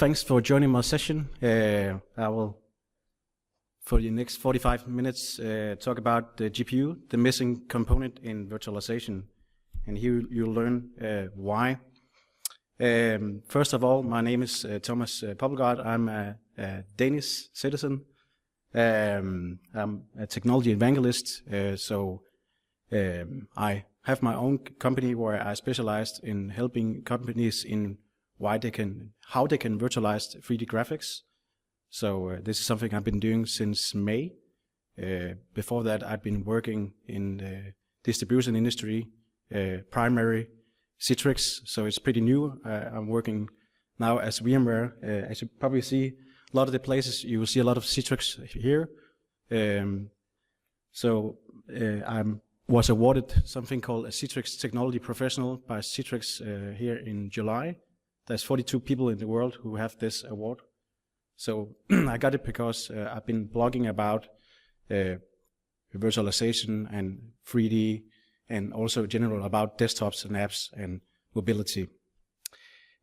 thanks for joining my session. I will, for the next 45 minutes, talk about the GPU, the missing component in virtualization. And here you'll learn why. First of all, my name is Thomas Poppelgaard. I'm a Danish citizen. I'm a technology evangelist, so I have my own company where I specialized in helping companies in how they can virtualize 3D graphics. So this is something I've been doing since May. Before that, I've been working in the distribution industry, primary Citrix, so it's pretty new. I'm working now as VMware. As you probably see, a lot of the places you will see a lot of Citrix here. I was awarded something called a Citrix Technology Professional by Citrix here in July. There's 42 people in the world who have this award. So I got it because I've been blogging about virtualization and 3D, and also general about desktops and apps and mobility.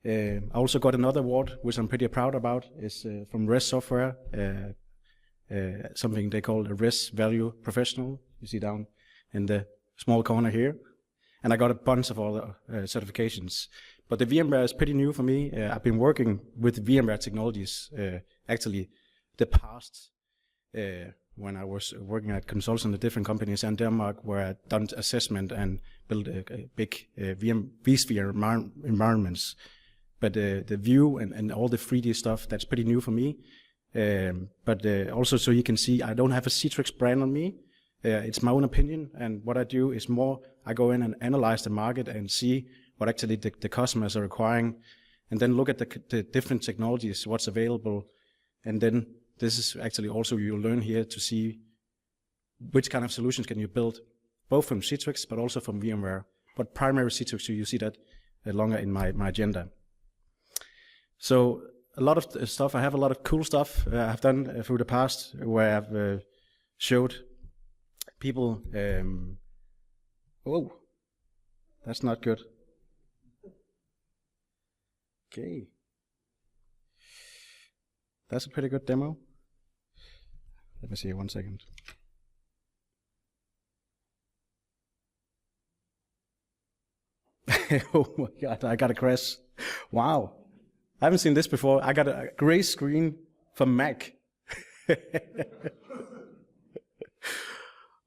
I also got another award, which I'm pretty proud about. It's from RaySearch Software, something they call a RaySearch Value Professional. You see down in the small corner here. And I got a bunch of other certifications. But the VMware is pretty new for me. I've been working with VMware technologies actually the past when I was working at consulting at different companies in Denmark, where I'd done assessment and built a big vSphere environments. But the view and all the 3D stuff, that's pretty new for me. But also, so you can see, I don't have a Citrix brand on me. It's my own opinion, and what I do is more, I go in and analyze the market and see what actually the customers are requiring, and then look at the different technologies, what's available, and then this is actually also you'll learn here to see which kind of solutions can you build, both from Citrix but also from VMware, but primary Citrix, so you see that longer in my agenda. So a lot of stuff, I have a lot of cool stuff I've done through the past, where I've showed people, oh, that's not good. Okay. That's a pretty good demo. Let me see 1 second. Oh my God, I got a crash. Wow. I haven't seen this before. I got a gray screen for Mac.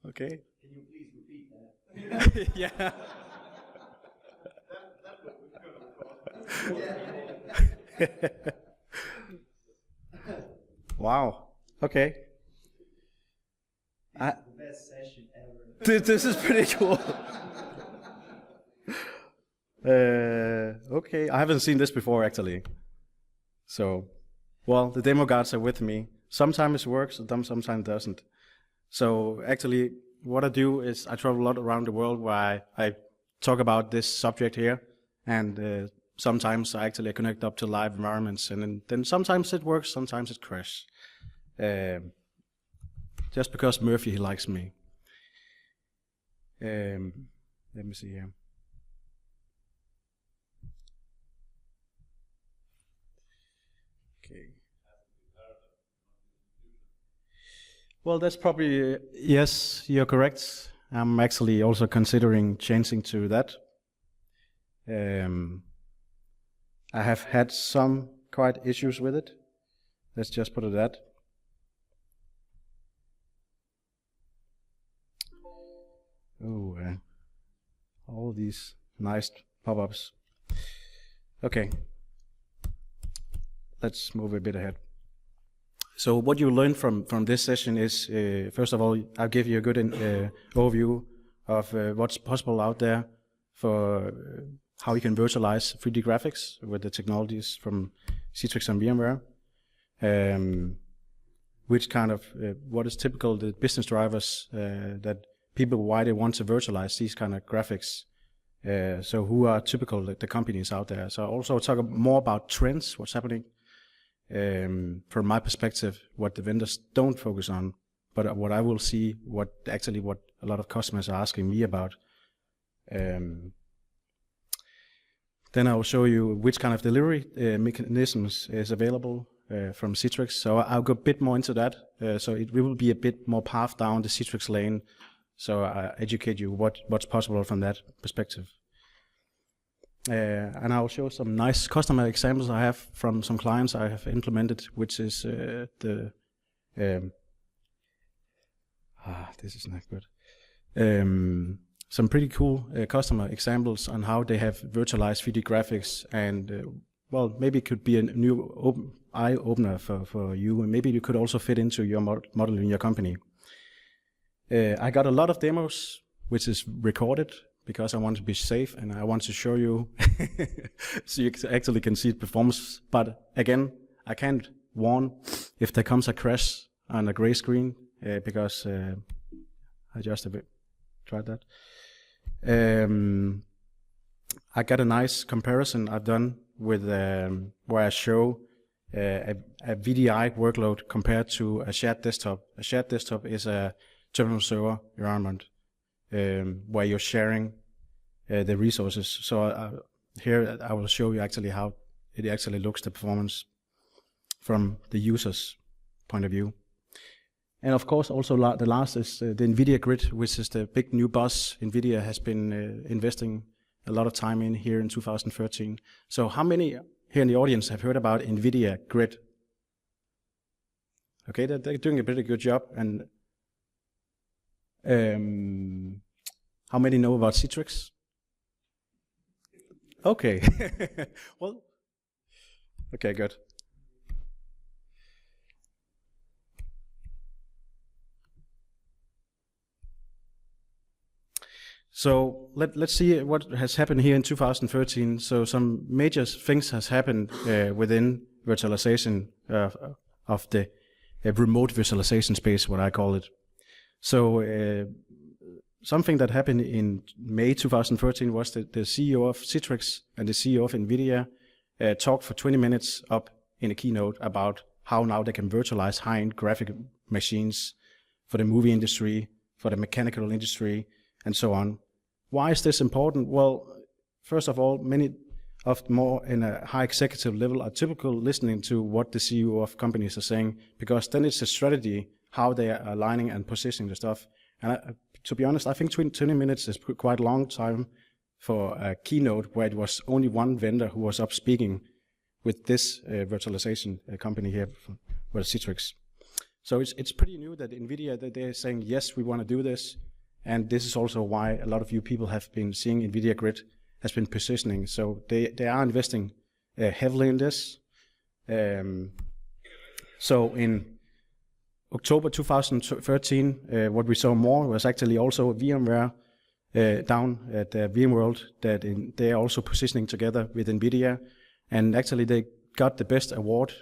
Okay. Can you please repeat that? Yeah. Wow. Okay. This is the best session ever. This is pretty cool. Okay, I haven't seen this before actually. So, well, the demo guards are with me. Sometimes it works, sometimes it doesn't. So actually, what I do is I travel a lot around the world where I talk about this subject here, and sometimes I actually connect up to live environments, and then sometimes it works, sometimes it crashes. Just because Murphy, he likes me. Let me see here. Okay. Well, that's probably, yes, you're correct. I'm actually also considering changing to that. I have had some quite issues with it. Let's just put it that. Oh, all these nice pop-ups. Okay, let's move a bit ahead. So what you learn from this session is, first of all, I'll give you a good overview of what's possible out there for how you can virtualize 3D graphics with the technologies from Citrix and VMware. Which kind of, what is typical, the business drivers that people, why they want to virtualize these kind of graphics. So who are typical, the companies out there. So I'll also talk more about trends, what's happening. From my perspective, what the vendors don't focus on, but what I will see, what a lot of customers are asking me about. Then I will show you which kind of delivery mechanisms is available from Citrix. So I'll go a bit more into that. So it will be a bit more path down the Citrix lane. So I educate you what's possible from that perspective. And I'll show some nice customer examples I have from some clients I have implemented, which is this is not good. Some pretty cool customer examples on how they have virtualized 3D graphics, and well, maybe it could be a new eye opener for you, and maybe you could also fit into your model in your company. I got a lot of demos, which is recorded because I want to be safe and I want to show you so you actually can see the performance. But again, I can't warn if there comes a crash on a gray screen because I just tried that. I got a nice comparison I've done with where I show a VDI workload compared to a shared desktop. A shared desktop is a terminal server environment where you're sharing the resources. So here I will show you actually how it actually looks, the performance from the user's point of view. And of course, also the last is the NVIDIA Grid, which is the big new buzz NVIDIA has been investing a lot of time in here in 2013. So how many here in the audience have heard about NVIDIA Grid? Okay, they're doing a pretty good job. And how many know about Citrix? Okay. Well, okay, good. So let's see what has happened here in 2013. So some major things has happened within virtualization of the remote visualization space, what I call it. So something that happened in May 2013 was that the CEO of Citrix and the CEO of NVIDIA talked for 20 minutes up in a keynote about how now they can virtualize high-end graphic machines for the movie industry, for the mechanical industry, and so on. Why is this important? Well, first of all, many of more in a high executive level are typical listening to what the CEO of companies are saying, because then it's a strategy, how they are aligning and positioning the stuff. And to be honest, I think 20 minutes is quite a long time for a keynote where it was only one vendor who was up speaking with this virtualization company here, with Citrix. So it's pretty new that NVIDIA, that they're saying, yes, we want to do this. And this is also why a lot of you people have been seeing NVIDIA Grid has been positioning. So they are investing heavily in this. So in October 2013, what we saw more was actually also VMware down at VMworld, that they are also positioning together with NVIDIA. And actually they got the best award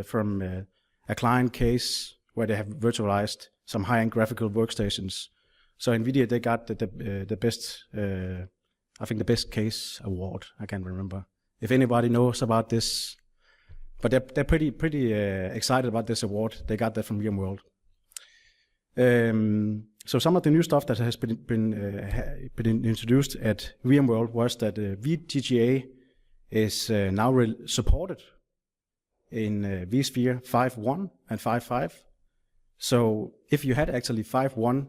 from a client case where they have virtualized some high-end graphical workstations. So NVIDIA, they got the best, I think the best case award. I can't remember. If anybody knows about this, but they're pretty excited about this award. They got that from VMworld. So some of the new stuff that has been introduced at VMworld was that VGPU is now supported in vSphere 5.1 and 5.5. So if you had actually 5.1,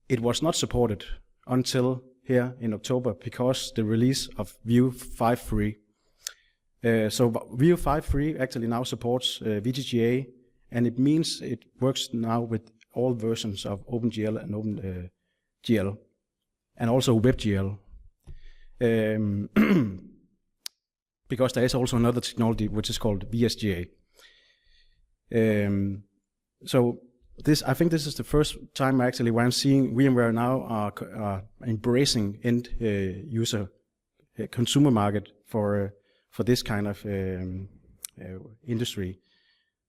it was not supported until here in October because the release of View 5.3. So View 5.3 actually now supports VGPU, and it means it works now with all versions of OpenGL and OpenGL, and also WebGL. Because there is also another technology which is called VSGA. So I think this is the first time actually where I'm seeing VMware now are embracing end user consumer market for this kind of industry.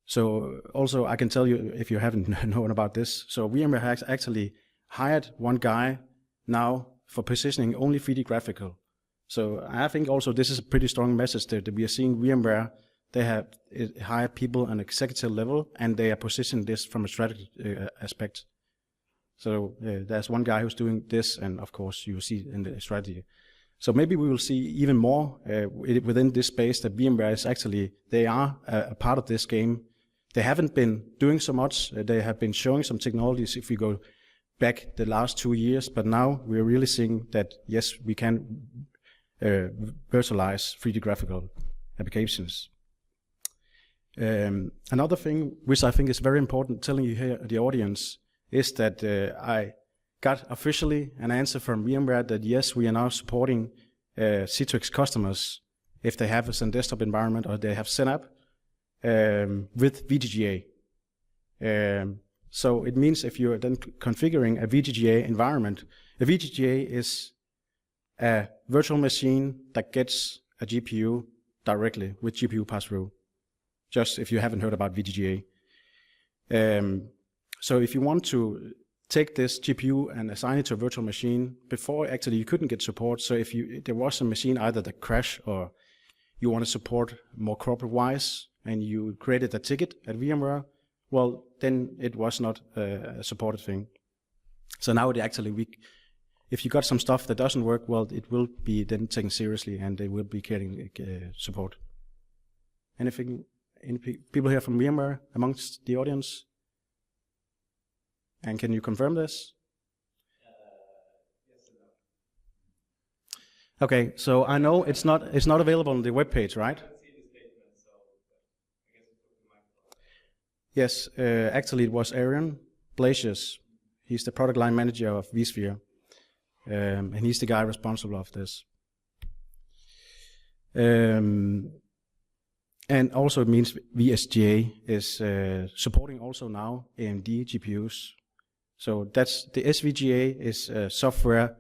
So also I can tell you, if you haven't known about this, so VMware has actually hired one guy now for positioning only 3D graphical. So I think also this is a pretty strong message that we are seeing VMware. They have hired people on executive level, and they are positioning this from a strategy aspect. So there's one guy who's doing this, and of course you see in the strategy. So maybe we will see even more within this space that VMware is actually, they are a part of this game. They haven't been doing so much. They have been showing some technologies if we go back the last 2 years, but now we're really seeing that, yes, we can virtualize 3D graphical applications. Another thing which I think is very important telling you here, the audience, is that I got officially an answer from VMware that yes, we are now supporting Citrix customers if they have a XenDesktop environment or they have XenApp with VGGA. So it means if you're then configuring a VGGA environment, a VGGA is a virtual machine that gets a GPU directly with GPU pass-through. Just if you haven't heard about VGGA. So if you want to take this GPU and assign it to a virtual machine, before actually you couldn't get support. So if there was a machine either that crashed or you want to support more corporate-wise and you created a ticket at VMware, well, then it was not a supported thing. So now it actually, if you got some stuff that doesn't work, well, it will be then taken seriously and they will be getting support. Any people here from VMware amongst the audience? And can you confirm this? Yes and no. Okay, so I know it's not available on the web page, right? I haven't seen the statement, so I guess it's the microphone. Yes, actually it was Aaron Blasius. He's the product line manager of vSphere, and he's the guy responsible of this. And also it means VSGA is supporting also now AMD GPUs. So that's the SVGA is software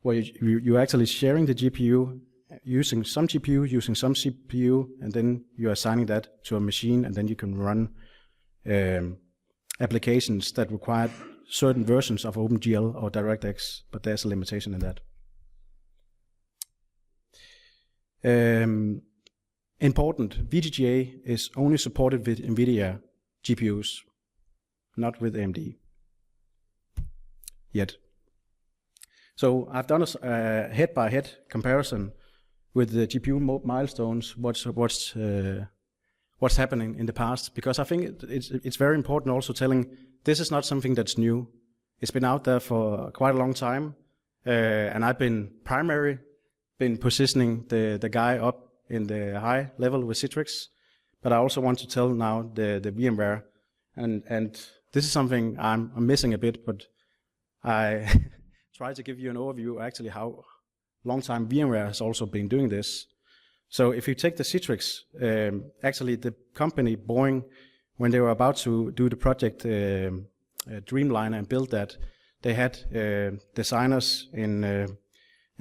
where you're actually sharing the GPU, using some GPU, using some CPU, and then you're assigning that to a machine, and then you can run applications that require certain versions of OpenGL or DirectX, but there's a limitation in that. Important, VGGA is only supported with NVIDIA GPUs, not with AMD yet. So I've done a head-by-head comparison with the GPU milestones, what's happening in the past, because I think it's very important also telling this is not something that's new. It's been out there for quite a long time, and I've been positioning the guy up in the high level with Citrix, but I also want to tell now the VMware, and this is something I'm missing a bit, but I try to give you an overview actually how long time VMware has also been doing this. So if you take the Citrix, actually the company Boeing, when they were about to do the project Dreamliner and build that, they had designers in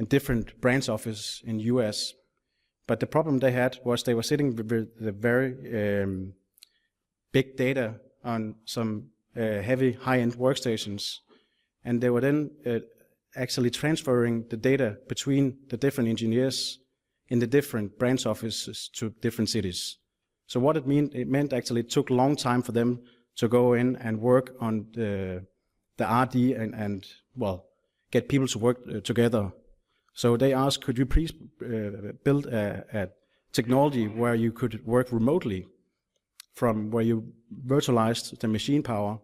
different branch offices in US. But the problem they had was they were sitting with the very big data on some heavy high-end workstations, and they were then actually transferring the data between the different engineers in the different branch offices to different cities. So what it meant actually it took a long time for them to go in and work on the RD and well, get people to work together. So they asked, could you please build a technology where you could work remotely from where you virtualized the machine power,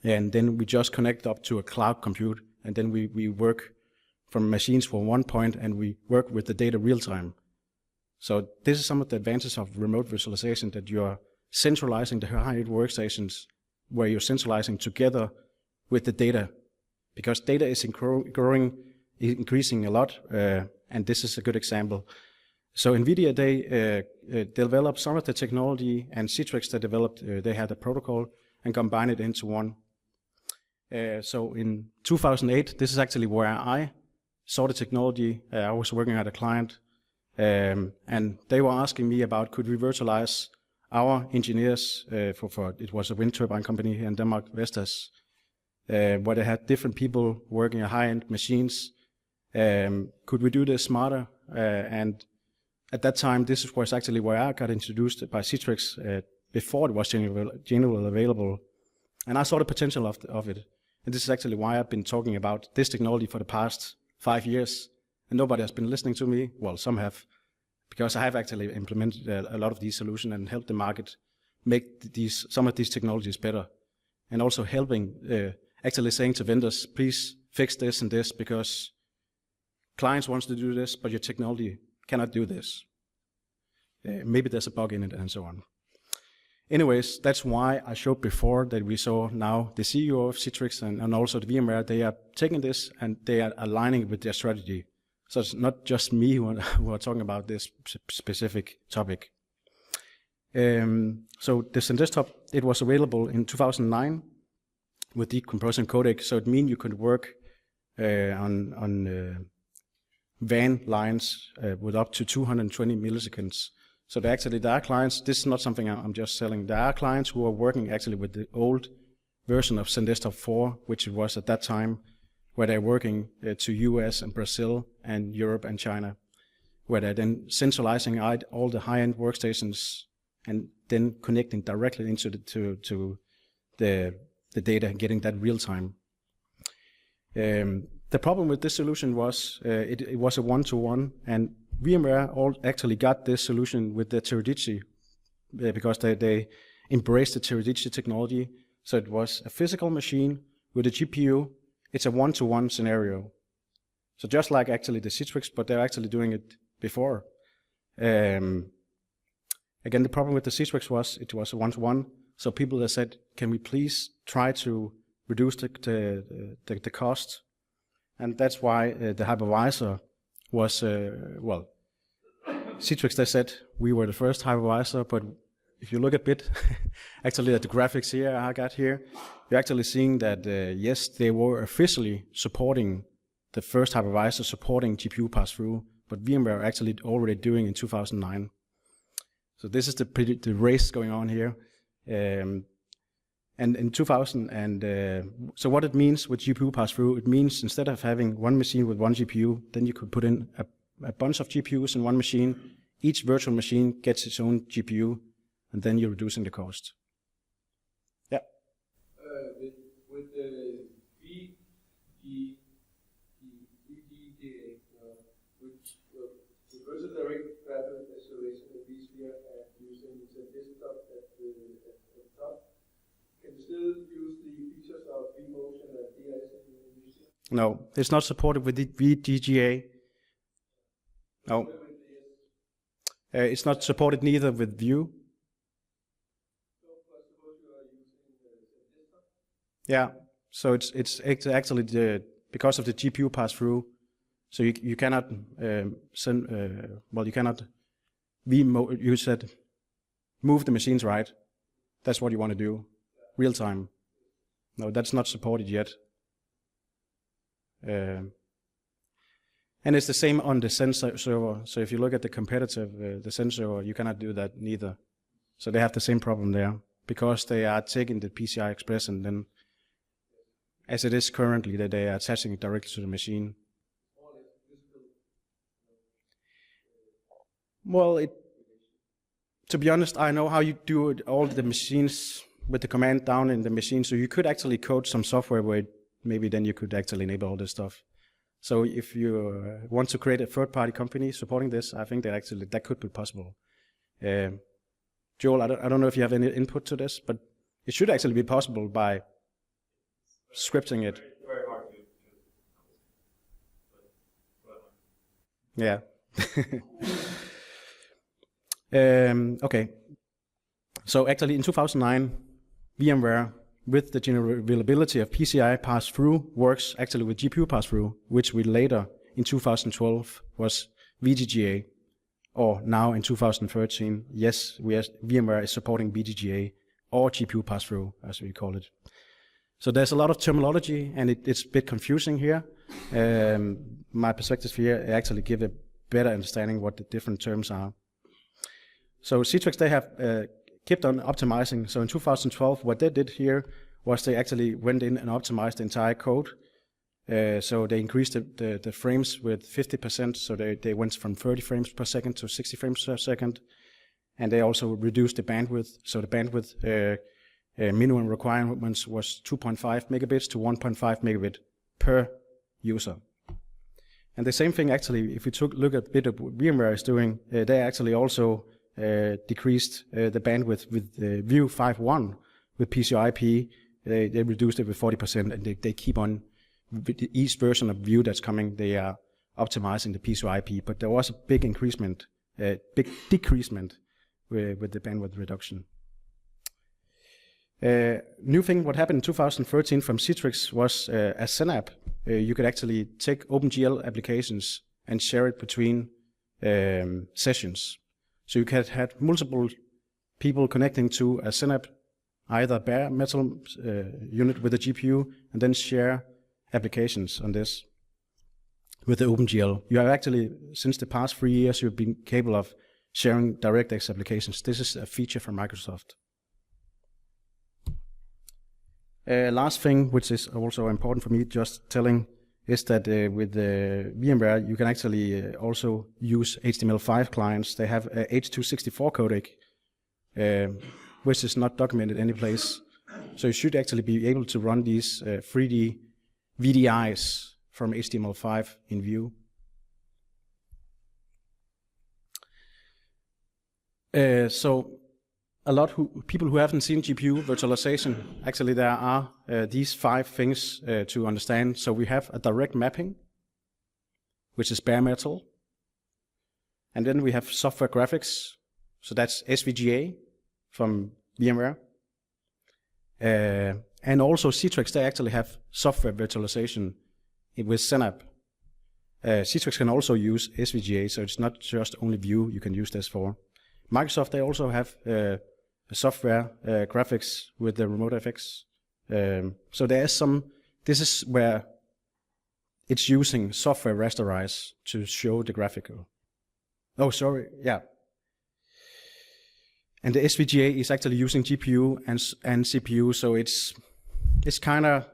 and then we just connect up to a cloud compute, and then we work from machines from one point and we work with the data real time. So this is some of the advantages of remote virtualization, that you're centralizing the high-end workstations where you're centralizing together with the data, because data is increasing a lot, and this is a good example. So NVIDIA, they developed some of the technology, and Citrix, they developed, they had a protocol and combined it into one. So in 2008, this is actually where I saw the technology. I was working at a client, and they were asking me about, could we virtualize our engineers for it was a wind turbine company here in Denmark, Vestas, where they had different people working at high-end machines. Could we do this smarter? And at that time, this was actually where I got introduced by Citrix before it was generally available. And I saw the potential of it. And this is actually why I've been talking about this technology for the past 5 years. and nobody has been listening to me. Well, some have, because I have actually implemented a lot of these solutions and helped the market make some of these technologies better, and also helping actually saying to vendors, please fix this and this, because clients wants to do this, but your technology cannot do this. Maybe there's a bug in it and so on. Anyways, that's why I showed before that we saw now the CEO of Citrix and also the VMware, they are taking this and they are aligning it with their strategy. So it's not just me who are talking about this specific topic. So the XenDesktop, it was available in 2009 with decompression codec, so it means you could work on WAN lines with up to 220 milliseconds. So there are clients, this is not something I'm just selling, there are clients who are working actually with the old version of XenDesktop 4, which it was at that time, where they're working to US and Brazil and Europe and China, where they're then centralizing all the high-end workstations and then connecting directly into the data and getting that real time. The problem with this solution was it was a one-to-one, and VMware actually got this solution with the Teradicci because they embraced the Teradicci technology. So it was a physical machine with a GPU. It's a one-to-one scenario. So just like actually the Citrix, but they're actually doing it before. Again, the problem with the Citrix was it was a one-to-one. So people that said, can we please try to reduce the cost? And that's why the hypervisor was, Citrix, they said we were the first hypervisor, but if you look a bit, actually at the graphics here I got here, you're actually seeing that, yes, they were officially supporting the first hypervisor supporting GPU pass-through, but VMware actually already doing in 2009. So this is the race going on here. And in 2000, so what it means with GPU pass-through, it means instead of having one machine with one GPU, then you could put in a bunch of GPUs in one machine. Each virtual machine gets its own GPU, and then you're reducing the cost. Yeah. With the VGPU, which versus direct graphic acceleration of vSphere and using XenDesktop at the top, can you still use the features of vMotion and DS in vSphere? No, it's not supported with the VGA. No. It's not supported neither with View. Yeah, so it's actually because of the GPU pass-through, so you cannot you cannot you said move the machines right. That's what you want to do, real time. No, that's not supported yet. And it's the same on the XenServer. So if you look at the competitive, the XenServer, you cannot do that neither. So they have the same problem there because they are taking the PCI Express and then, as it is currently, that they are attaching it directly to the machine. Well, to be honest, I know how you do it, all the machines with the command down in the machine. So you could actually code some software where maybe then you could actually enable all this stuff. So if you want to create a third-party company supporting this, I think that could be possible. Joel, I don't know if you have any input to this, but it should actually be possible by scripting it. Very hard to Yeah. Okay. So actually in 2009, VMware, with the general availability of PCI pass-through, works actually with GPU pass-through, which we later in 2012 was VGA, or now in 2013, yes, VMware is supporting VGA or GPU pass-through, as we call it. So there's a lot of terminology, and it's a bit confusing here. My perspective here actually give a better understanding what the different terms are. So Citrix, they have kept on optimizing. So in 2012, what they did here was they actually went in and optimized the entire code. So they increased the frames with 50%. So they went from 30 frames per second to 60 frames per second. And they also reduced the bandwidth. So the bandwidth minimum requirements was 2.5 megabits to 1.5 megabit per user. And the same thing actually, if we look at a bit of what VMware is doing, they actually also decreased the bandwidth with View 5.1 with PCI IP. They reduced it with 40%, and they keep on with each version of View that's coming. They are optimizing the PCI IP, but there was a big decreasement with the bandwidth reduction. New thing, what happened in 2013 from Citrix was as XenApp, you could actually take OpenGL applications and share it between sessions. So you could have multiple people connecting to a XenApp, either bare metal unit with a GPU, and then share applications on this with the OpenGL. You have actually, since the past 3 years, you've been capable of sharing DirectX applications. This is a feature from Microsoft. Last thing, which is also important for me just telling, is that with VMware, you can actually also use HTML5 clients. They have a H.264 codec, which is not documented any place. So you should actually be able to run these 3D VDIs from HTML5 in Vue. So a lot people who haven't seen GPU virtualization, actually there are these 5 things to understand. So we have a direct mapping, which is bare metal. And then we have software graphics. So that's SVGA from VMware. And also Citrix, they actually have software virtualization with XenApp. Citrix can also use SVGA, so it's not just only Vue you can use this for. Microsoft, they also have software graphics with the remote FX. So there is some, this is where it's using software rasterize to show the graphical. Oh, sorry, yeah. And the SVGA is actually using GPU and CPU, so it's kind of,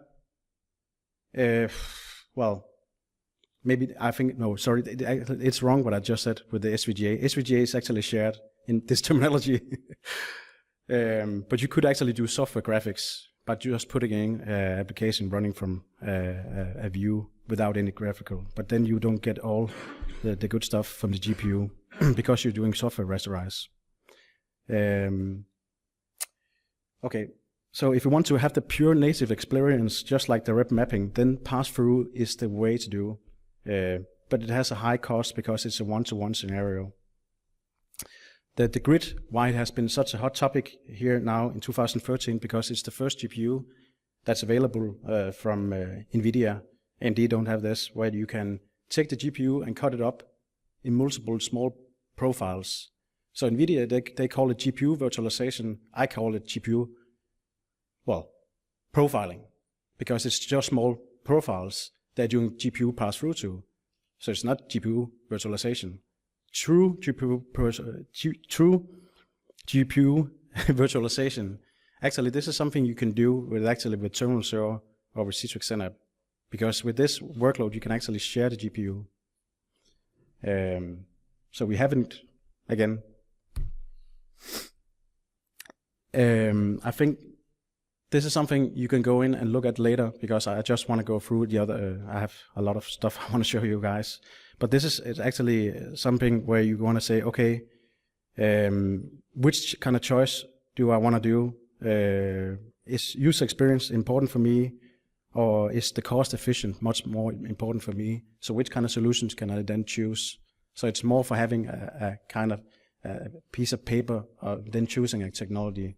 well, maybe I think, no, sorry, it's wrong what I just said with the SVGA. SVGA is actually shared in this terminology. But you could actually do software graphics by just putting in an application running from a view without any graphical. But then you don't get all the good stuff from the GPU because you're doing software rasterize. Okay, so if you want to have the pure native experience, just like the rep mapping, then pass-through is the way to do. But it has a high cost because it's a one-to-one scenario. The grid, why it has been such a hot topic here now in 2013, because it's the first GPU that's available from NVIDIA. AMD don't have this, where you can take the GPU and cut it up in multiple small profiles. So NVIDIA, they call it GPU virtualization. I call it GPU, well, profiling, because it's just small profiles they're doing GPU pass-through to. So it's not GPU virtualization. True GPU virtualization. Actually, this is something you can do with Terminal Server or with Citrix XenApp, because with this workload you can actually share the GPU. So we haven't, again, I think this is something you can go in and look at later, because I just want to go through the other, I have a lot of stuff I want to show you guys. But this is actually something where you want to say, okay, which kind of choice do I want to do? Is user experience important for me, or is the cost efficient much more important for me? So which kind of solutions can I then choose? So it's more for having a kind of a piece of paper than choosing a technology.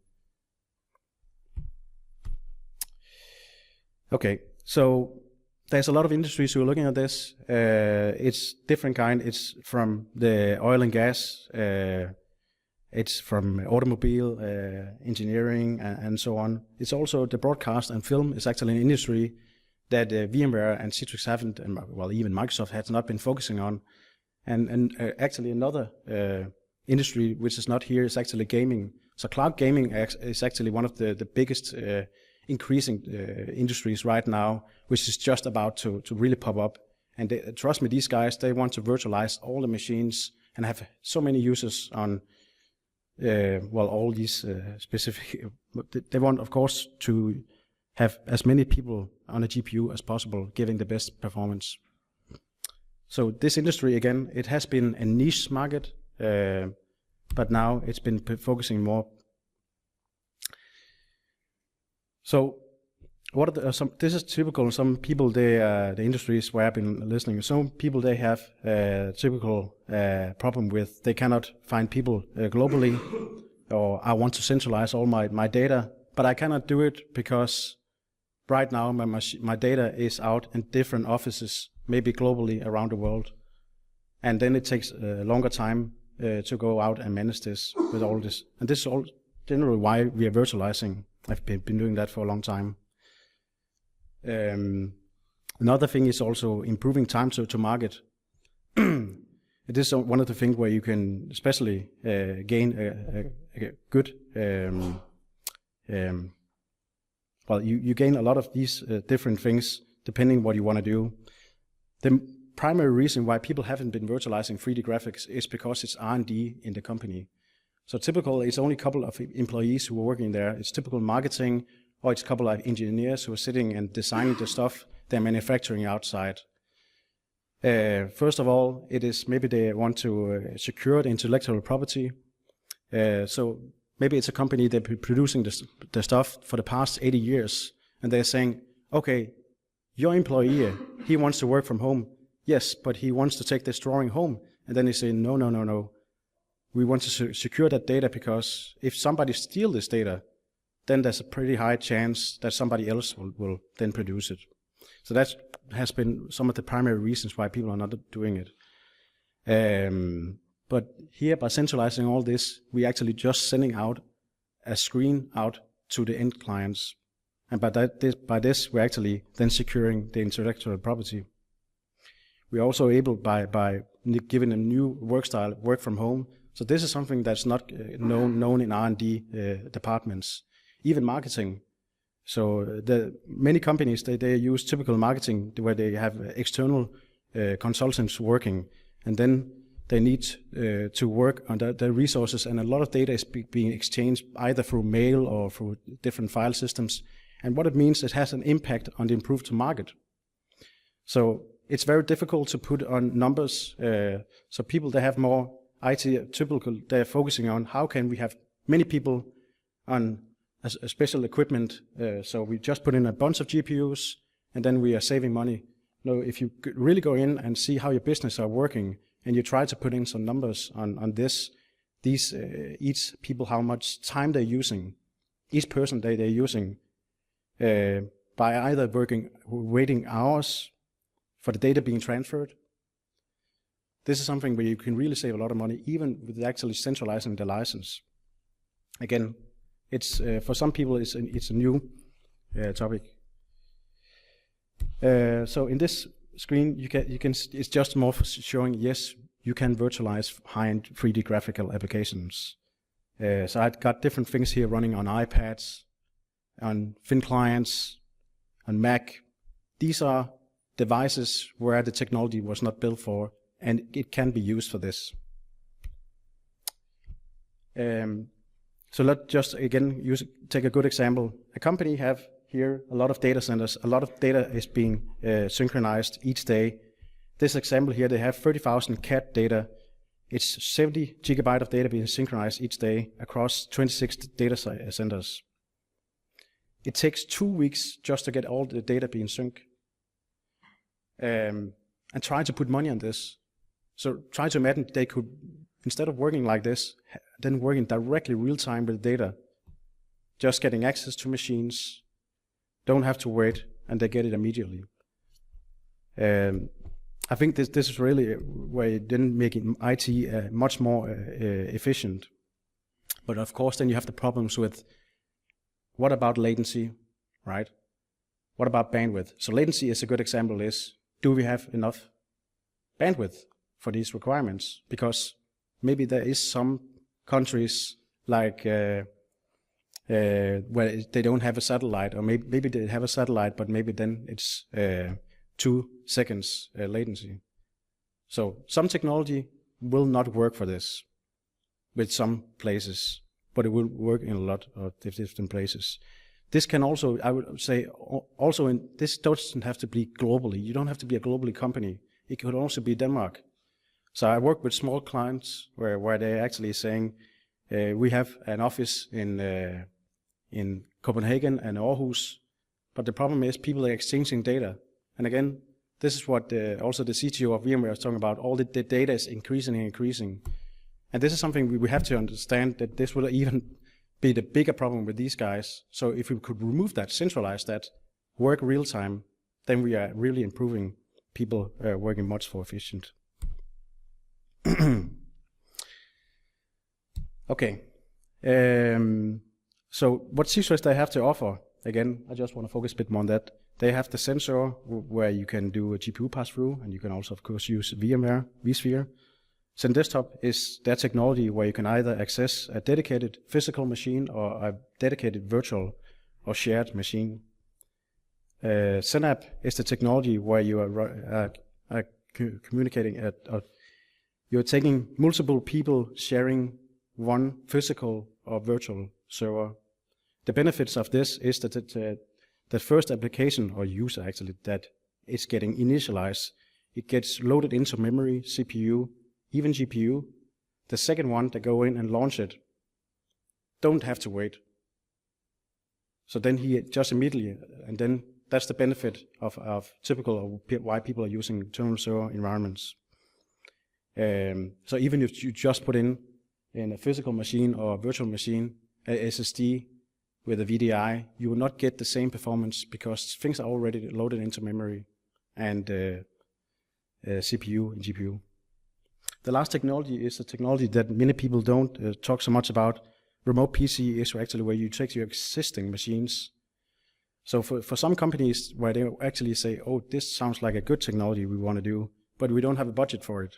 Okay, so there's a lot of industries who are looking at this. It's different kind. It's from the oil and gas. It's from automobile, engineering, and so on. It's also the broadcast and film is actually an industry that VMware and Citrix haven't, and well, even Microsoft has not been focusing on. And actually another industry which is not here is actually gaming. So cloud gaming is actually one of the biggest increasing industries right now, which is just about to really pop up. And trust me, these guys, they want to virtualize all the machines and have so many users on, well, all these specific, they want, of course, to have as many people on a GPU as possible, giving the best performance. So this industry, again, it has been a niche market, but now it's been focusing more. So what are this is typical. Some people, the industries where I've been listening, some people, they have a typical problem with they cannot find people globally, or I want to centralize all my data, but I cannot do it because right now my data is out in different offices, maybe globally around the world. And then it takes a longer time to go out and manage this with all this. And this is all generally why we are virtualizing. I've been doing that for a long time. Another thing is also improving time to market. It is one of the things where you can especially gain a good, well, you gain a lot of these different things depending what you want to do. The primary reason why people haven't been virtualizing 3D graphics is because it's R&D in the company. So typical, it's only a couple of employees who are working there. It's typical marketing, or it's a couple of engineers who are sitting and designing the stuff they're manufacturing outside. First of all, it is maybe they want to secure the intellectual property. So maybe it's a company that's been producing the stuff for the past 80 years, and they're saying, okay, your employee, he wants to work from home. Yes, but he wants to take this drawing home. And then they say, no. We want to secure that data because if somebody steals this data, then there's a pretty high chance that somebody else will then produce it. So that has been some of the primary reasons why people are not doing it. But here, by centralizing all this, we actually just sending out a screen out to the end clients. And by this, we're actually then securing the intellectual property. We're also able, by giving them new work style, work from home. So this is something that's not known in R&D departments, even marketing. So many companies, they use typical marketing where they have external consultants working, and then they need to work on their resources, and a lot of data is being exchanged either through mail or through different file systems. And what it means, it has an impact on the improved to market. So it's very difficult to put on numbers. So people that have more IT typical, they're focusing on how can we have many people on a special equipment. So we just put in a bunch of GPUs and then we are saving money. No, if you really go in and see how your business are working and you try to put in some numbers on each people, how much time they're using, each person they're using, by either waiting hours for the data being transferred. This is something where you can really save a lot of money, even with actually centralizing the license. Again, it's for some people it's a new topic. So in this screen, you can it's just more showing yes, you can virtualize high-end 3D graphical applications. So I've got different things here running on iPads, on thin clients, on Mac. These are devices where the technology was not built for, and it can be used for this. So let's just again take a good example. A company have here a lot of data centers. A lot of data is being synchronized each day. This example here, they have 30,000 CAD data. It's 70 gigabyte of data being synchronized each day across 26 data centers. It takes 2 weeks just to get all the data being synced. And try to put money on this. So try to imagine they could, instead of working like this, then working directly real time with data, just getting access to machines, don't have to wait, and they get it immediately. I think this is really where it didn't make IT much more efficient. But of course, then you have the problems with what about latency, right? What about bandwidth? So latency is a good example is, do we have enough bandwidth for these requirements? Because maybe there is some countries like where they don't have a satellite, or maybe they have a satellite, but maybe then it's 2 seconds latency. So some technology will not work for this with some places, but it will work in a lot of different places. This can also, I would say, this doesn't have to be globally. You don't have to be a globally company. It could also be Denmark. So I work with small clients where they're actually saying, we have an office in Copenhagen and Aarhus, but the problem is people are exchanging data. And again, this is what also the CTO of VMware is talking about. All the data is increasing and increasing. And this is something we have to understand, that this will even be the bigger problem with these guys. So if we could remove that, centralize that, work real time, then we are really improving people working much more efficient. Okay. So what Citrix they have to offer, again, I just want to focus a bit more on that. They have the sensor where you can do a GPU pass-through, and you can also, of course, use VMware, vSphere. XenDesktop is that technology where you can either access a dedicated physical machine or a dedicated virtual or shared machine. XenApp is the technology where you are communicating you're taking multiple people sharing one physical or virtual server. The benefits of this is that the first application or user actually that is getting initialized, it gets loaded into memory, CPU, even GPU. The second one, they go in and launch it, don't have to wait. So then he just immediately, and then that's the benefit of typical why people are using terminal server environments. So even if you just put in a physical machine or a virtual machine, a SSD with a VDI, you will not get the same performance because things are already loaded into memory and CPU and GPU. The last technology is a technology that many people don't talk so much about. Remote PC is actually where you take your existing machines. So for some companies where they actually say, oh, this sounds like a good technology we want to do, but we don't have a budget for it.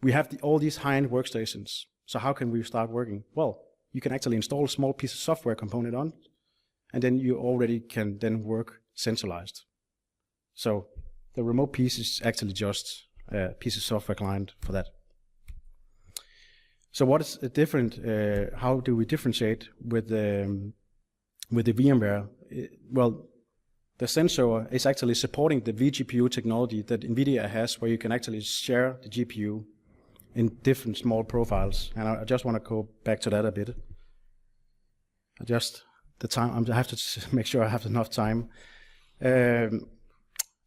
We have all these high-end workstations. So how can we start working? Well, you can actually install a small piece of software component on it, and then you already can then work centralized. So the remote piece is actually just a piece of software client for that. So what is different? How do we differentiate with the VMware? Well, the XenServer is actually supporting the VGPU technology that NVIDIA has, where you can actually share the GPU in different small profiles. And I just want to go back to that a bit. I have to make sure I have enough time.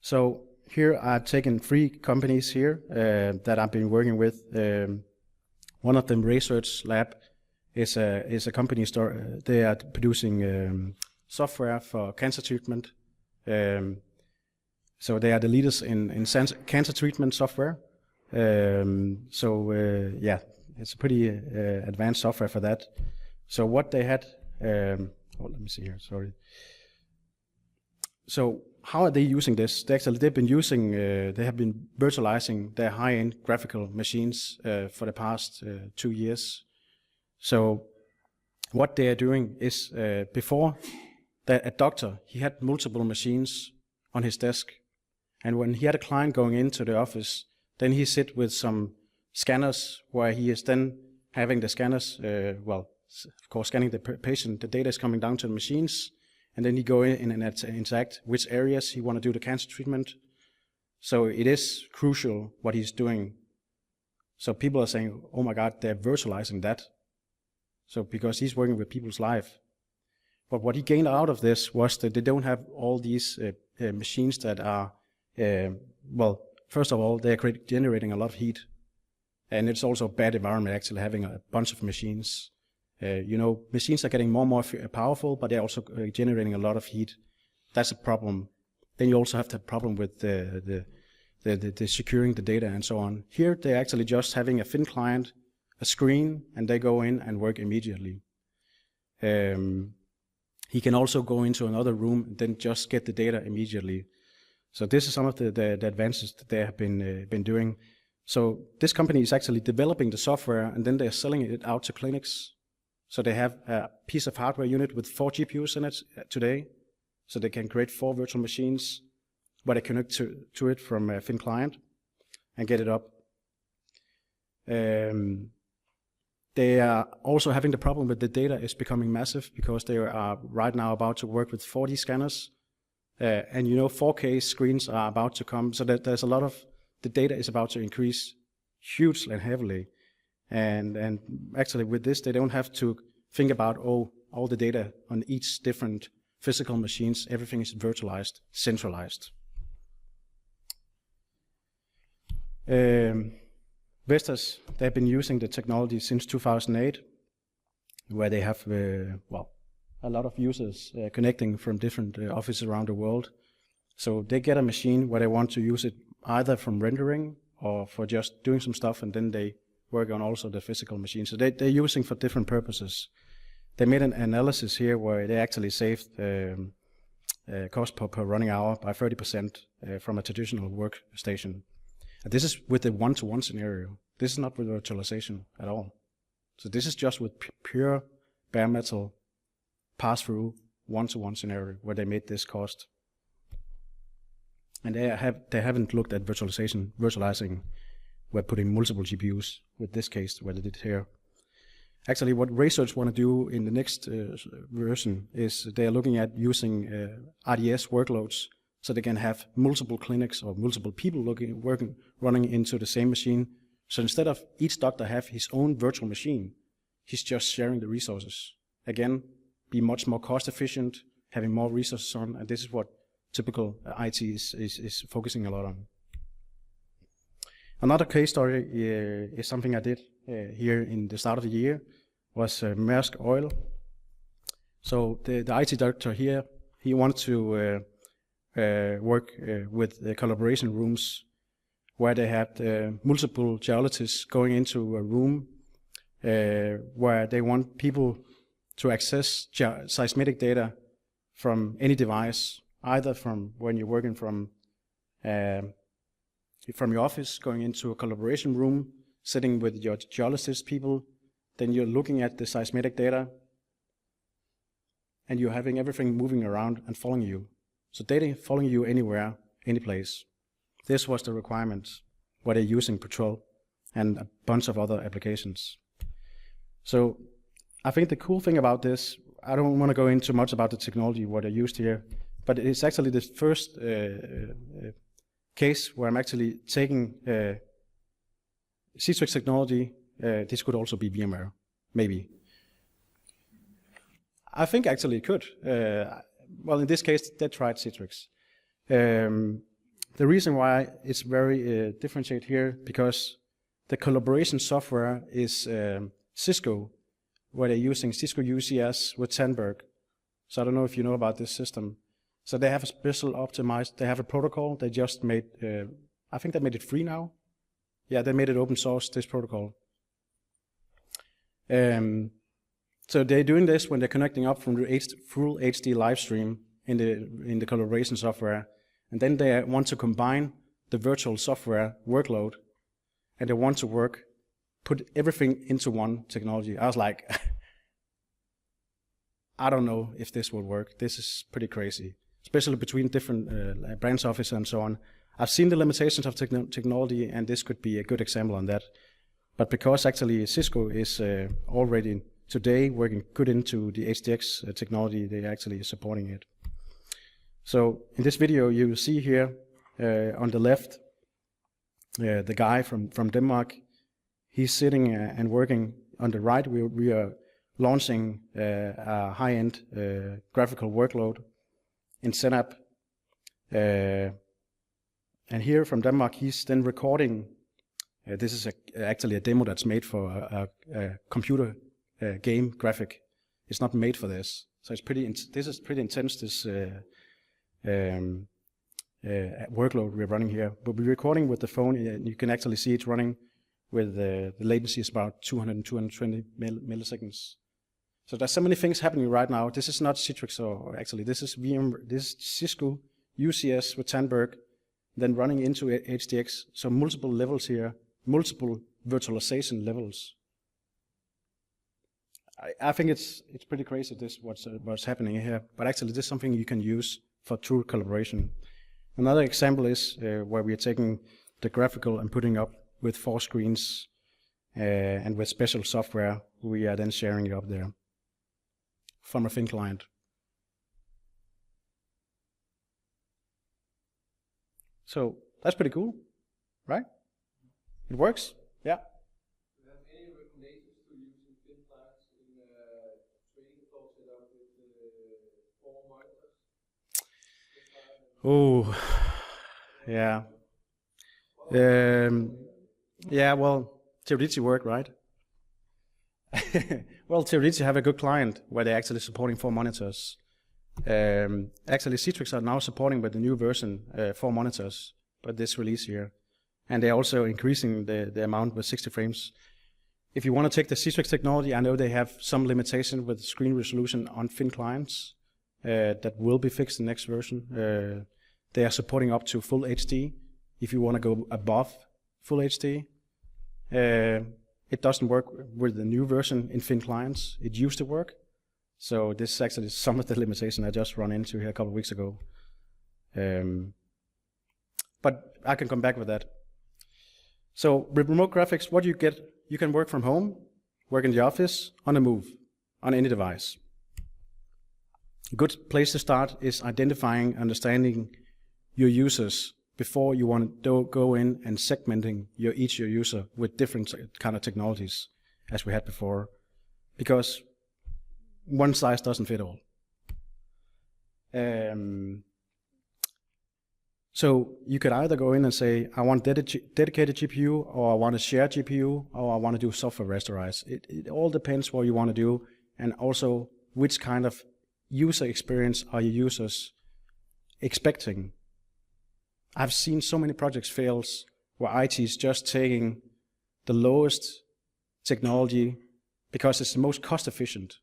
So here I've taken 3 companies here that I've been working with. One of them, RaySearch Lab, is a company they are producing software for cancer treatment. So they are the leaders in cancer treatment software. Yeah, it's a pretty advanced software for that. So what they had, let me see here, sorry. So how are they using this? They have been virtualizing their high-end graphical machines for the past 2 years. So what they are doing is, before a doctor, he had multiple machines on his desk. And when he had a client going into the office, then he sit with some scanners where he is then having the scanners, of course, scanning the patient. The data is coming down to the machines, and then he go in and interact which areas he want to do the cancer treatment. So it is crucial what he's doing. So people are saying, oh my God, they're virtualizing that. So because he's working with people's life. But what he gained out of this was that they don't have all these machines that are, first of all, they're generating a lot of heat. And it's also a bad environment actually having a bunch of machines. Machines are getting more and more powerful, but they're also generating a lot of heat. That's a problem. Then you also have the problem with the securing the data and so on. Here, they're actually just having a thin client, a screen, and they go in and work immediately. He can also go into another room and then just get the data immediately. So this is some of the advances that they have been doing. So this company is actually developing the software, and then they're selling it out to clinics. So they have a piece of hardware unit with 4 GPUs in it today. So they can create 4 virtual machines where they connect to it from a thin client and get it up. They are also having the problem with the data is becoming massive because they are right now about to work with 4D scanners. And 4K screens are about to come. So there's a lot of the data is about to increase hugely and heavily. And actually with this, they don't have to think about, all the data on each different physical machines. Everything is virtualized, centralized. Vestas, they've been using the technology since 2008, where they have, a lot of users connecting from different offices around the world. So they get a machine where they want to use it either from rendering or for just doing some stuff, and then they work on also the physical machine. So they're using for different purposes. They made an analysis here where they actually saved cost per running hour by 30% from a traditional workstation. And this is with the one-to-one scenario. This is not with virtualization at all. So this is just with pure bare metal pass-through one-to-one scenario where they made this cost. And they haven't looked at virtualizing, where putting multiple GPUs with this case, what they did here. Actually, what RaySearch want to do in the next version is they are looking at using RDS workloads, so they can have multiple clinics or multiple people running into the same machine. So instead of each doctor have his own virtual machine, he's just sharing the resources. Again, be much more cost efficient, having more resources on, and this is what typical IT is focusing a lot on. Another case story is something I did here in the start of the year, was Maersk Oil. So the IT director here, he wanted to work with the collaboration rooms where they had multiple geologists going into a room where they want people to access seismic data from any device, either from when you're working from your office, going into a collaboration room, sitting with your geologist people, then you're looking at the seismic data, and you're having everything moving around and following you. So data following you anywhere, any place. This was the requirement, what they're using Patrol and a bunch of other applications. So I think the cool thing about this, I don't want to go into much about the technology, what I used here, but it's actually the first case where I'm actually taking Citrix technology. This could also be VMware, maybe. I think actually it could. Well, in this case, they tried Citrix. The reason why it's very differentiated here, because the collaboration software is Cisco, where they're using Cisco UCS with Sandberg. So I don't know if you know about this system. So they have a special optimized, they have a protocol. They just made, I think they made it free now. Yeah, they made it open source, this protocol. So they're doing this when they're connecting up from the full HD live stream in the collaboration software. And then they want to combine the virtual software workload, and they want to put everything into one technology. I was like, I don't know if this will work. This is pretty crazy, especially between different branch offices and so on. I've seen the limitations of technology, and this could be a good example on that. But because actually Cisco is already today working good into the HDX technology, they actually are supporting it. So in this video, you will see here on the left, the guy from Denmark. He's sitting and working. On the right, we are launching a high-end graphical workload in XenApp. And here from Denmark, he's then recording. This is actually a demo that's made for a computer game graphic. It's not made for this. So it's this is pretty intense, this workload we're running here. But we're recording with the phone, and you can actually see it running with the latency is about 200 and 220 milliseconds. So there's so many things happening right now. This is not Citrix, or actually this is this is Cisco UCS with Sandberg, then running into HDX. So multiple levels here, multiple virtualization levels. I think it's pretty crazy what's happening here. But actually, this is something you can use for true collaboration. Another example is where we are taking the graphical and putting up with 4 screens, and with special software, we are then sharing it up there from a thin client. So that's pretty cool, right? It works, yeah. Do you have any recommendations to using thin clients in trading floor setup with 4 monitors? Oh, yeah. Yeah, well, Theoretically work, right? Well, Theoretically have a good client where they're actually supporting 4 monitors. Actually, Citrix are now supporting with the new version 4 monitors, but this release here. And they're also increasing the amount with 60 frames. If you want to take the Citrix technology, I know they have some limitation with screen resolution on thin clients that will be fixed in the next version. They are supporting up to full HD. If you want to go above full HD, it doesn't work with the new version in thin clients. It used to work. So this is actually some of the limitation I just run into here a couple of weeks ago. But I can come back with that. So with remote graphics, what you get, you can work from home, work in the office, on the move, on any device. A good place to start is identifying, understanding your users before you want to go in and segmenting each user with different kind of technologies, as we had before, because one size doesn't fit all. So you could either go in and say, I want dedicated GPU, or I want a shared GPU, or I want to do software rasterize. It all depends what you want to do, and also which kind of user experience are your users expecting. I've seen so many projects fails where IT is just taking the lowest technology because it's the most cost efficient.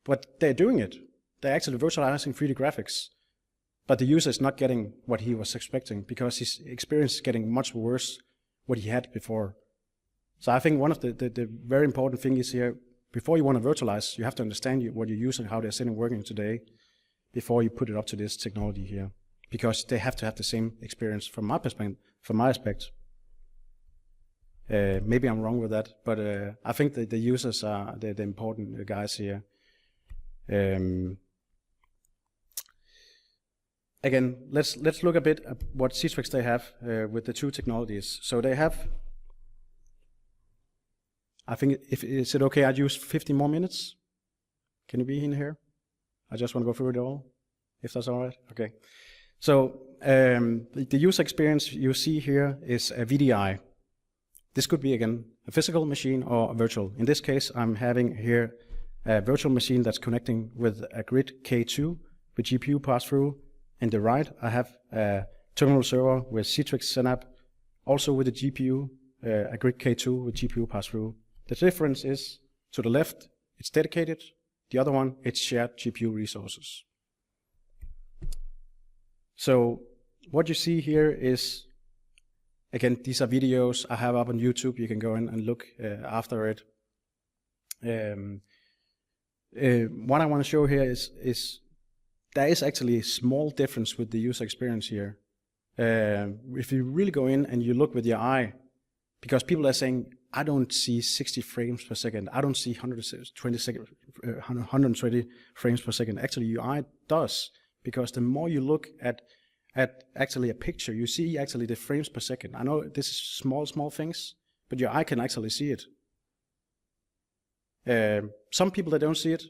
But they're doing it. They're actually virtualizing 3D graphics. But the user is not getting what he was expecting because his experience is getting much worse what he had before. So I think one of the very important thing is here, before you want to virtualize, you have to understand what you're using, how they're sitting working today, before you put it up to this technology here. Because they have to have the same experience from my perspective, from my aspect. Maybe I'm wrong with that, but I think that the users are the important guys here. Again, let's look a bit at what Citrix they have with the 2 technologies. So they have, I think, is it okay I'd use 15 more minutes? Can you be in here? I just want to go through it all, if that's all right. Okay. So the user experience you see here is a VDI. This could be, again, a physical machine or a virtual. In this case, I'm having here a virtual machine that's connecting with a grid K2 with GPU pass-through. In the right, I have a terminal server with Citrix XenApp, also with a GPU, a grid K2 with GPU pass-through. The difference is, to the left, it's dedicated. The other one, it's shared GPU resources. So what you see here is, again, these are videos I have up on YouTube. You can go in and look after it. What I want to show here is there is actually a small difference with the user experience here. If you really go in and you look with your eye, because people are saying, I don't see 60 frames per second. I don't see 120 frames per second. Actually, your eye does. Because the more you look at actually a picture, you see actually the frames per second. I know this is small things, but your eye can actually see it. Some people that don't see it,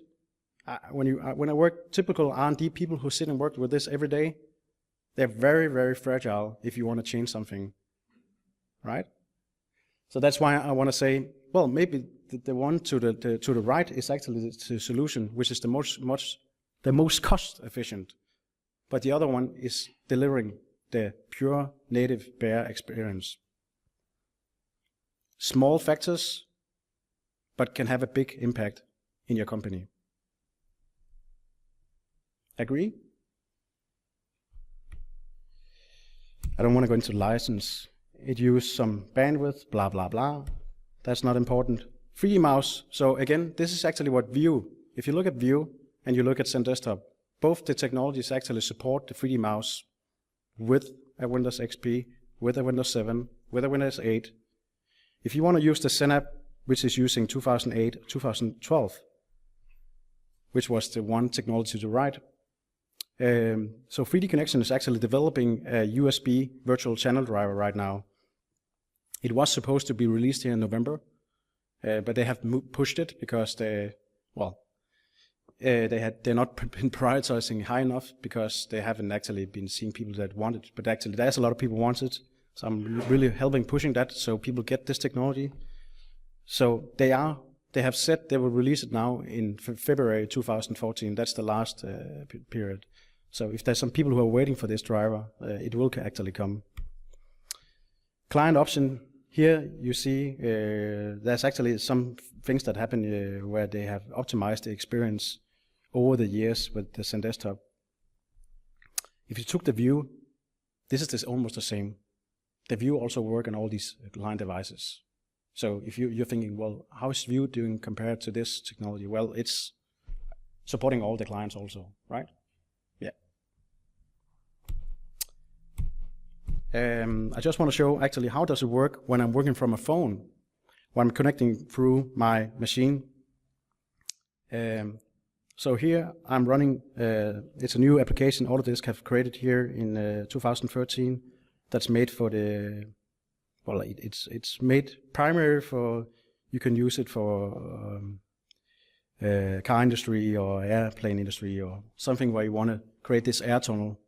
when I work, typical R&D people who sit and work with this every day, they're very, very fragile if you want to change something, right? So that's why I want to say, well, maybe the one to the right is actually the solution, which is the most cost efficient. But the other one is delivering the pure native bare experience. Small factors, but can have a big impact in your company. Agree? I don't want to go into license. It uses some bandwidth, blah, blah, blah. That's not important. 3D mouse. So again, this is actually what View. If you look at View and you look at XenDesktop, both the technologies actually support the 3D mouse with a Windows XP, with a Windows 7, with a Windows 8. If you want to use the XenApp, which is using 2008, 2012, which was the one technology to the right. So 3D Connection is actually developing a USB virtual channel driver right now It was supposed to be released here in November, but they have pushed it because they're not been prioritizing high enough because they haven't actually been seeing people that want it. But actually, there's a lot of people want it, so I'm really helping pushing that so people get this technology. So they have said they will release it now in February 2014. That's the last period. So if there's some people who are waiting for this driver, it will actually come. Client option. Here you see there's actually some things that happen where they have optimized the experience over the years with the XenDesktop. If you took the view, this is almost the same. The view also work on all these client devices. So if you're thinking, well, how is View doing compared to this technology? Well, it's supporting all the clients also, right? Yeah. I just want to show actually how does it work when I'm working from a phone, when I'm connecting through my machine. So here I'm running, it's a new application Autodesk have created here in 2013 that's made for the, well, it's made primarily for, you can use it for car industry or airplane industry or something where you want to create this air tunnel.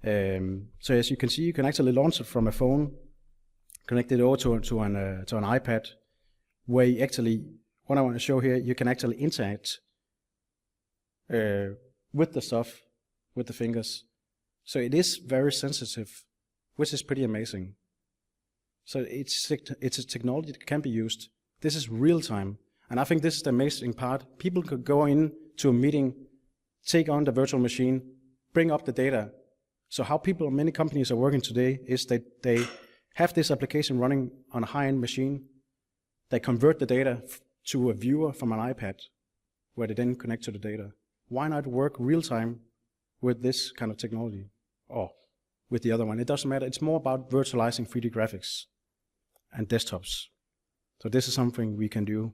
So as you can see, you can actually launch it from a phone, connect it over to an iPad, where you actually, what I want to show here, you can actually interact with the stuff, with the fingers. So it is very sensitive, which is pretty amazing. So it's a technology that can be used. This is real time. And I think this is the amazing part. People could go in to a meeting, take on the virtual machine, bring up the data. So how many companies are working today is that they have this application running on a high-end machine. They convert the data to a viewer from an iPad, where they then connect to the data. Why not work real time with this kind of technology? Or with the other one? It doesn't matter. It's more about virtualizing 3D graphics and desktops. So this is something we can do.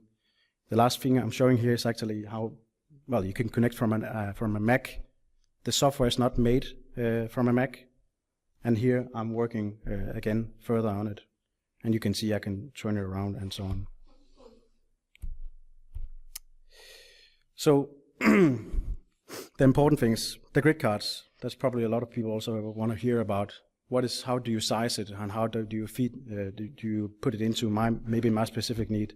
The last thing I'm showing here is actually how, well, you can connect from a Mac. The software is not made from a Mac. And here I'm working again further on it. And you can see I can turn it around and so on. So the important things, the grid cards, that's probably a lot of people also want to hear about. How do you size it and how do you do you put it into maybe my specific need?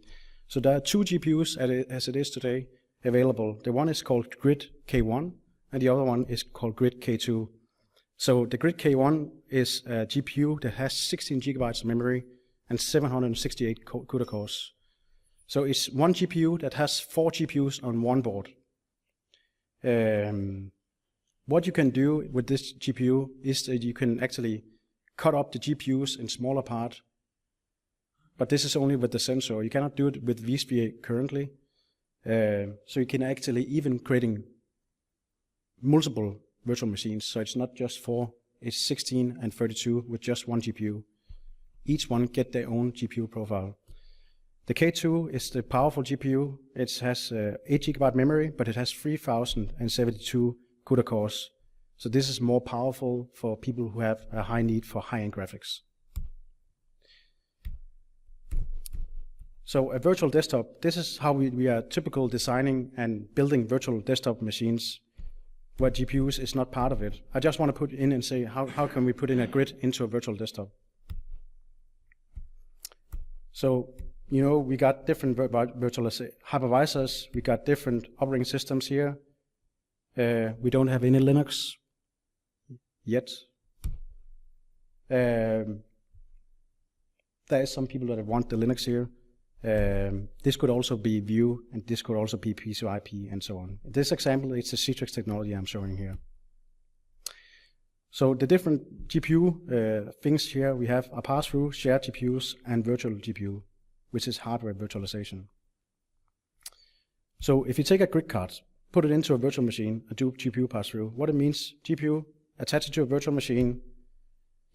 So there are two GPUs as it is today available. The one is called Grid K1 and the other one is called Grid K2. So the Grid K1 is a GPU that has 16 gigabytes of memory and 768 CUDA cores. So it's one GPU that has 4 GPUs on one board. What you can do with this GPU is that you can actually cut up the GPUs in smaller parts, but this is only with the sensor. You cannot do it with vSphere currently. So you can actually even creating multiple virtual machines. So it's not just 4, it's 16 and 32 with just one GPU. Each one get their own GPU profile. The K2 is the powerful GPU. It has 8 GB memory, but it has 3072 CUDA cores. So this is more powerful for people who have a high need for high-end graphics. So a virtual desktop, this is how we are typical designing and building virtual desktop machines where GPUs is not part of it. I just want to put in and say, how can we put in a grid into a virtual desktop? So, you know, we got different virtual hypervisors, we got different operating systems here. We don't have any Linux yet. There is some people that want the Linux here. This could also be View, and this could also be PCIe and so on. In this example, it's the Citrix technology I'm showing here. So the different GPU things here, we have a pass-through, shared GPUs, and virtual GPU, which is hardware virtualization. So if you take a grid card, put it into a virtual machine, and do GPU pass-through, what it means, GPU, attach it to a virtual machine,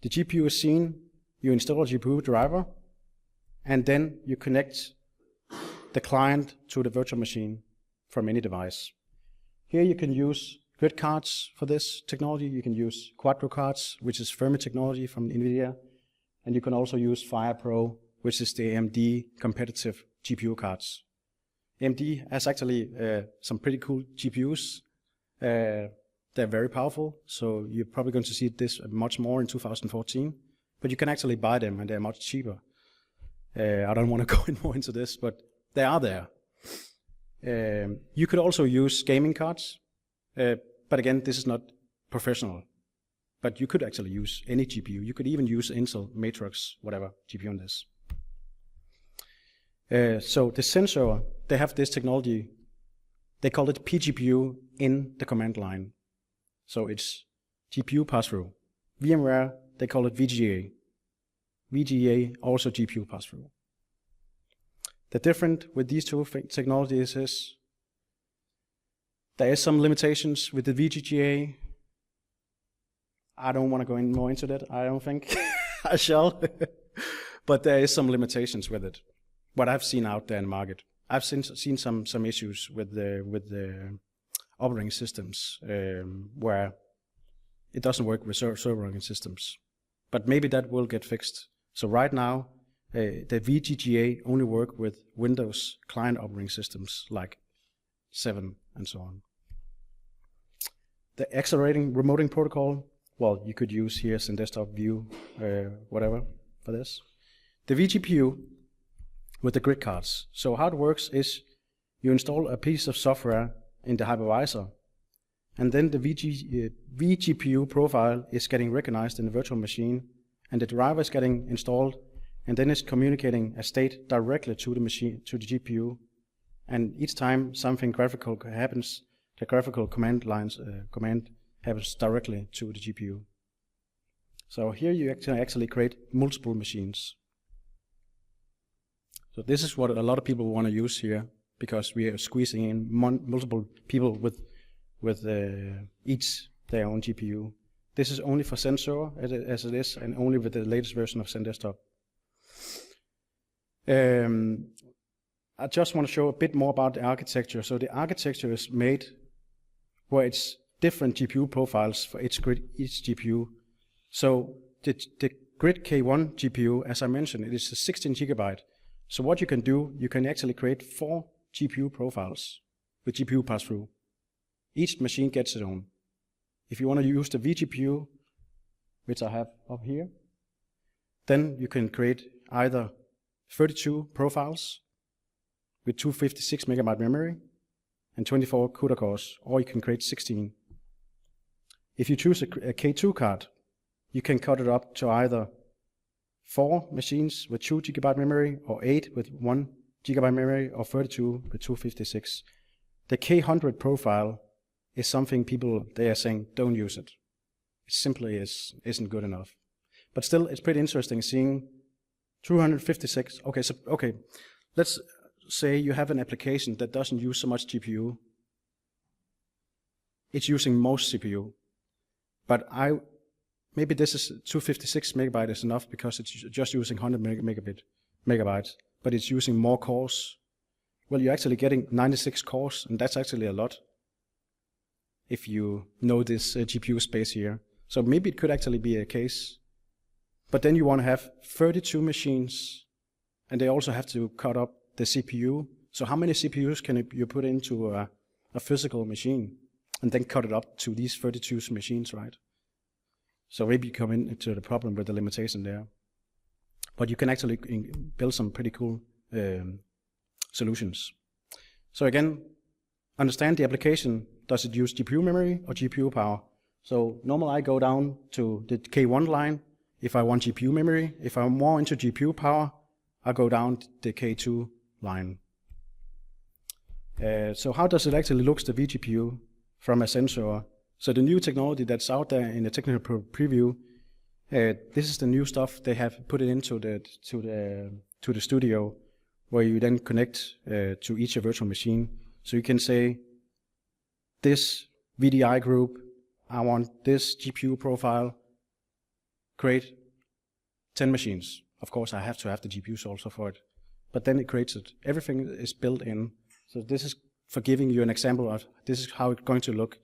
the GPU is seen, you install a GPU driver, and then you connect the client to the virtual machine from any device. Here you can use grid cards for this technology. You can use Quadro cards, which is Fermi technology from NVIDIA. And you can also use FirePro which is the AMD competitive GPU cards. AMD has actually some pretty cool GPUs. They're very powerful, so you're probably going to see this much more in 2014. But you can actually buy them, and they're much cheaper. I don't want to go in more into this, but they are there. You could also use gaming cards, but again, this is not professional. But you could actually use any GPU. You could even use Intel, Matrix, whatever GPU on this. So the XenServer, they have this technology. They call it pGPU in the command line. So it's GPU pass-through. VMware, they call it VGA. VGA, also GPU pass-through. The difference with these two technologies is there is some limitations with the VGA. I don't want to go in more into that, I don't think. I shall. But there is some limitations with it. What I've seen out there in the market. I've seen some issues with the operating systems where it doesn't work with server operating systems. But maybe that will get fixed. So right now, the VGA only work with Windows client operating systems like 7 and so on. The accelerating remoting protocol, well, you could use here XenDesktop View, whatever, for this. The VGPU with the grid cards. So how it works is you install a piece of software in the hypervisor, and then the VGPU profile is getting recognized in the virtual machine, and the driver is getting installed, and then it's communicating a state directly to the machine, to the GPU. And each time something graphical happens, the graphical command happens directly to the GPU. So here you actually create multiple machines. So this is what a lot of people want to use here, because we are squeezing in multiple people with each their own GPU. This is only for XenServer as it is, and only with the latest version of XenDesktop. I just want to show a bit more about the architecture. So the architecture is made where it's different GPU profiles for each GPU. So the Grid K1 GPU, as I mentioned, it is a 16 gigabyte. So what you can do, you can actually create 4 GPU profiles with GPU pass-through. Each machine gets its own. If you want to use the vGPU, which I have up here, then you can create either 32 profiles with 256 megabyte memory and 24 CUDA cores, or you can create 16. If you choose a K2 card, you can cut it up to either 4 machines with 2 gigabyte memory, or 8 with 1 gigabyte memory, or 32 with 256. The K100 profile is something people, they are saying, don't use it. It simply isn't good enough. But still, it's pretty interesting seeing 256. Okay, let's say you have an application that doesn't use so much GPU. It's using most CPU. But maybe this is 256 megabyte is enough because it's just using 100 megabytes, but it's using more cores. Well, you're actually getting 96 cores, and that's actually a lot if you know this GPU space here. So maybe it could actually be a case. But then you want to have 32 machines, and they also have to cut up the CPU. So how many CPUs can you put into a physical machine, and then cut it up to these 32 machines, right? So maybe you come into the problem with the limitation there. But you can actually build some pretty cool solutions. So again, understand the application. Does it use GPU memory or GPU power? So normally I go down to the K1 line if I want GPU memory. If I'm more into GPU power, I go down to the K2 line. So how does it actually look, the vGPU from a XenServer? So the new technology that's out there in the technical preview, this is the new stuff they have put it into the studio, where you then connect to each virtual machine. So you can say, this VDI group, I want this GPU profile, create 10 machines. Of course, I have to have the GPUs also for it, but then it creates it. Everything is built in. So this is for giving you an example of this is how it's going to look.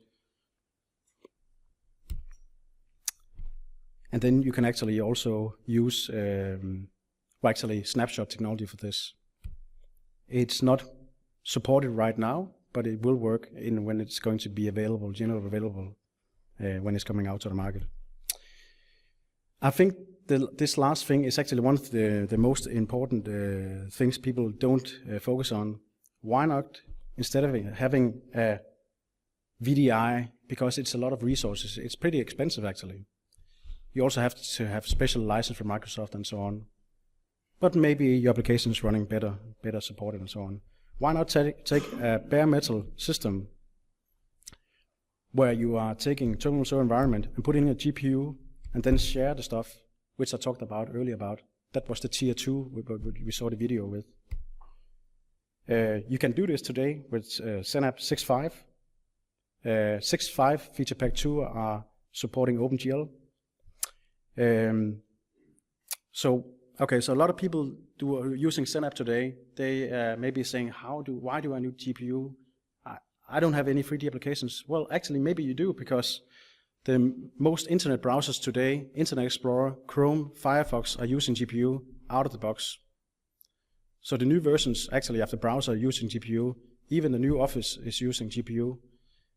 And then you can actually also use actually snapshot technology for this. It's not supported right now, but it will work when it's going to be available, generally available, when it's coming out to the market. I think this last thing is actually one of the most important things people don't focus on. Why not, instead of having a VDI, because it's a lot of resources, it's pretty expensive actually. You also have to have special license from Microsoft and so on. But maybe your application is running better supported and so on. Why not take a bare metal system where you are taking terminal server environment and putting in a GPU and then share the stuff which I talked about earlier about. That was the tier 2 we saw the video with. You can do this today with XenApp 6.5. 6.5 feature pack 2 are supporting OpenGL. So a lot of people are using XenApp today. They may be saying, why do I need GPU? I don't have any 3D applications. Well, actually, maybe you do, because the most internet browsers today, Internet Explorer, Chrome, Firefox, are using GPU out of the box. So the new versions actually of the browser are using GPU. Even the new Office is using GPU.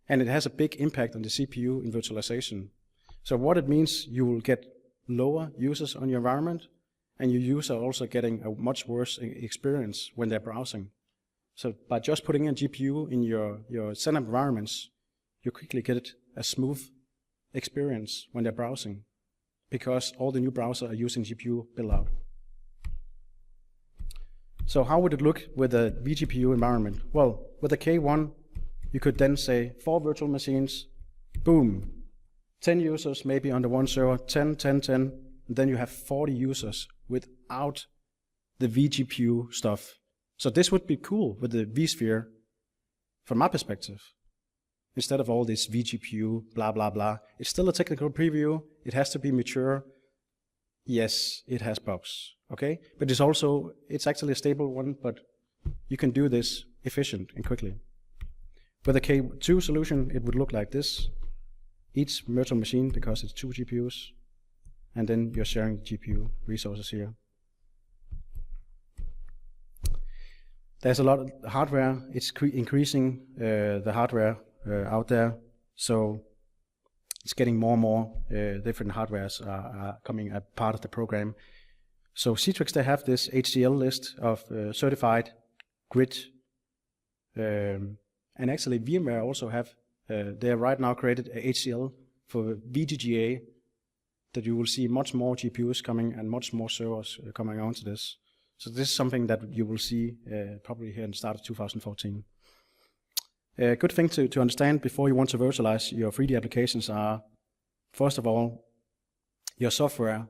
And it has a big impact on the CPU in virtualization. So what it means, you will get lower users on your environment, and your users are also getting a much worse experience when they're browsing. So by just putting in GPU in your XenApp environments, you quickly get a smooth experience when they're browsing, because all the new browsers are using GPU build-out. So how would it look with a VGPU environment? Well, with a K1, you could then say 4 virtual machines, boom, 10 users maybe on the one server, 10, 10, 10, and then you have 40 users without the VGPU stuff. So this would be cool with the vSphere from my perspective. Instead of all this VGPU, blah, blah, blah. It's still a technical preview. It has to be mature. Yes, it has bugs, okay? But it's actually a stable one, but you can do this efficient and quickly. With a K2 solution, it would look like this. Each virtual machine, because it's 2 GPUs, and then you're sharing GPU resources here. There's a lot of hardware. It's increasing the hardware out there, so it's getting more and more different hardwares are coming a part of the program. So Citrix, they have this HDL list of certified grid, and actually VMware also have, they have right now created a HDL for VGGA, that you will see much more GPUs coming and much more servers coming onto this. So this is something that you will see probably here in the start of 2014. A good thing to understand before you want to virtualize your 3D applications are, first of all, your software.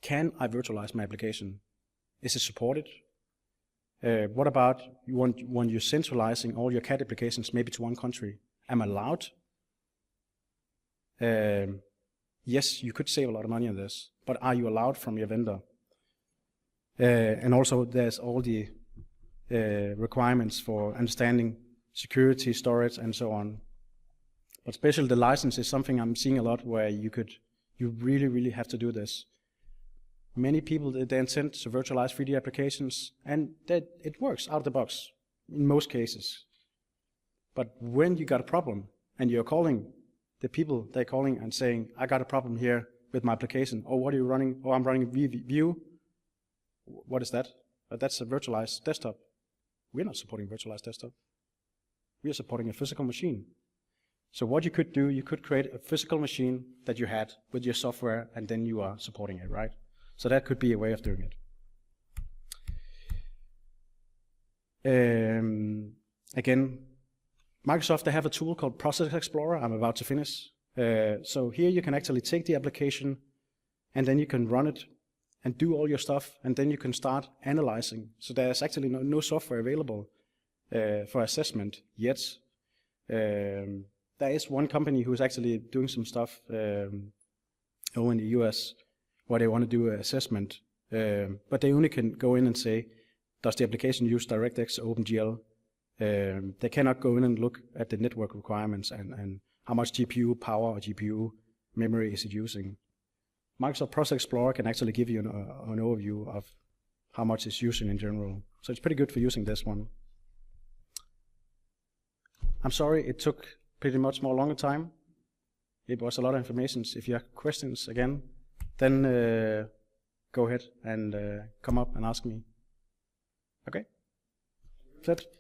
Can I virtualize my application? Is it supported? What about when you're centralizing all your CAD applications maybe to one country? Am I allowed? Yes, you could save a lot of money on this, but are you allowed from your vendor? And also there's all the requirements for understanding security, storage, and so on. But especially the license is something I'm seeing a lot where you really, really have to do this. Many people, they intend to virtualize 3D applications, and that it works out of the box in most cases. But when you got a problem and you're calling the people, they're calling and saying, I got a problem here with my application. Oh, what are you running? Oh, I'm running View. What is that? That's a virtualized desktop. We're not supporting virtualized desktop. We are supporting a physical machine. So what you could do, you could create a physical machine that you had with your software, and then you are supporting it, right? So that could be a way of doing it. Again, Microsoft, they have a tool called Process Explorer. I'm about to finish. So here you can actually take the application, and then you can run it and do all your stuff, and then you can start analyzing. So there's actually no software available for assessment yet. There is one company who is actually doing some stuff over in the US where they want to do an assessment, but they only can go in and say, does the application use DirectX or OpenGL? They cannot go in and look at the network requirements and how much GPU power or GPU memory is it using. Microsoft Process Explorer can actually give you an overview of how much it's using in general. So it's pretty good for using this one. I'm sorry it took pretty much more longer time. It was a lot of information. If you have questions again, then go ahead and come up and ask me. Okay? That's it.